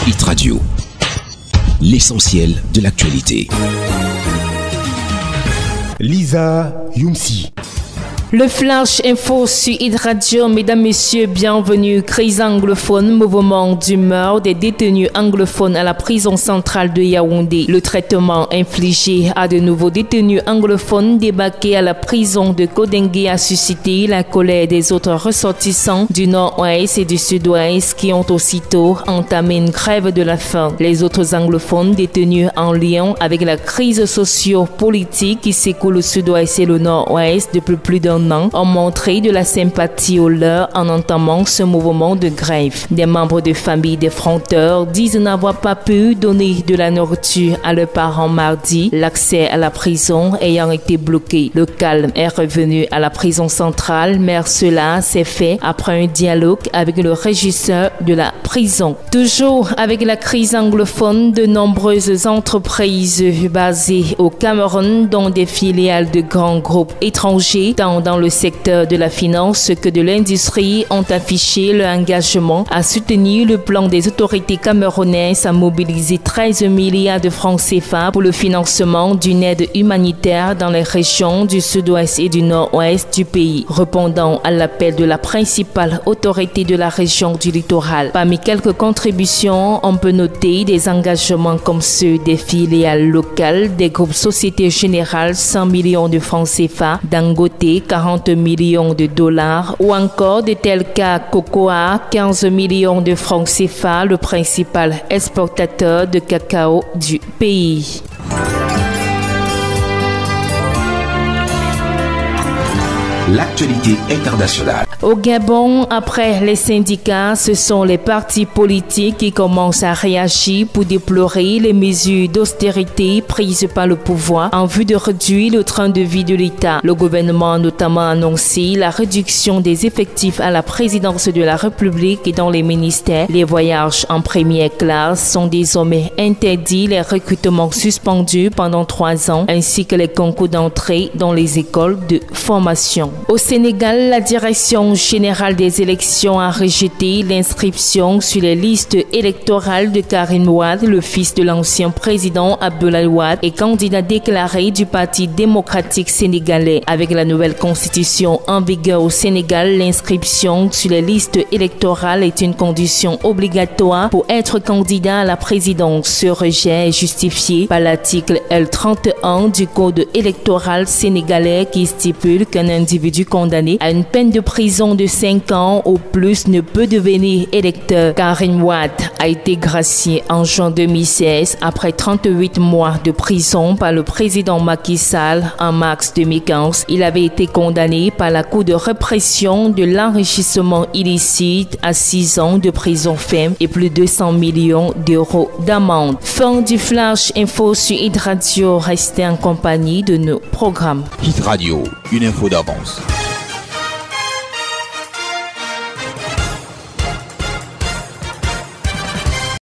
Hit Radio, l'essentiel de l'actualité. Lisa Youmsi. Le Flash Info sur Hit Radio, mesdames, messieurs, bienvenue. Crise anglophone, mouvement d'humeur des détenus anglophones à la prison centrale de Yaoundé. Le traitement infligé à de nouveaux détenus anglophones débarqués à la prison de Kodengé a suscité la colère des autres ressortissants du nord-ouest et du sud-ouest qui ont aussitôt entamé une grève de la faim. Les autres anglophones détenus en lien avec la crise socio-politique qui s'écoule au sud-ouest et le nord-ouest depuis plus d'un an ont montré de la sympathie aux leurs en entamant ce mouvement de grève. Des membres de famille des fronteurs disent n'avoir pas pu donner de la nourriture à leurs parents mardi, l'accès à la prison ayant été bloqué. Le calme est revenu à la prison centrale, mais cela s'est fait après un dialogue avec le régisseur de la prison. Toujours avec la crise anglophone, de nombreuses entreprises basées au Cameroun, dont des filiales de grands groupes étrangers, tant dans le secteur de la finance que de l'industrie, ont affiché leur engagement à soutenir le plan des autorités camerounaises à mobiliser 13 milliards de francs CFA pour le financement d'une aide humanitaire dans les régions du sud-ouest et du nord-ouest du pays, répondant à l'appel de la principale autorité de la région du littoral. Parmi quelques contributions, on peut noter des engagements comme ceux des filiales locales des groupes Société Générale, 100 millions de francs CFA, Dangote, 40 millions de dollars, ou encore de Telka Cocoa, 15 millions de francs CFA, le principal exportateur de cacao du pays. L'actualité internationale. Au Gabon, après les syndicats, ce sont les partis politiques qui commencent à réagir pour déplorer les mesures d'austérité prises par le pouvoir en vue de réduire le train de vie de l'État. Le gouvernement a notamment annoncé la réduction des effectifs à la présidence de la République et dans les ministères. Les voyages en première classe sont désormais interdits, les recrutements suspendus pendant 3 ans, ainsi que les concours d'entrée dans les écoles de formation. Au Sénégal, la direction générale des élections a rejeté l'inscription sur les listes électorales de Karim Wade, le fils de l'ancien président Abdoulaye Wade et candidat déclaré du Parti démocratique sénégalais. Avec la nouvelle constitution en vigueur au Sénégal, l'inscription sur les listes électorales est une condition obligatoire pour être candidat à la présidence. Ce rejet est justifié par l'article L31 du Code électoral sénégalais qui stipule qu'un individu condamné à une peine de prison de 5 ans ou plus ne peut devenir électeur. Karim Wade a été gracié en juin 2016 après 38 mois de prison par le président Macky Sall en mars 2015. Il avait été condamné par la Cour de répression de l'enrichissement illicite à 6 ans de prison ferme et plus de 200 millions d'euros d'amende. Fin du Flash Info sur Hit Radio. Restez en compagnie de nos programmes. Hit Radio, une info d'avance.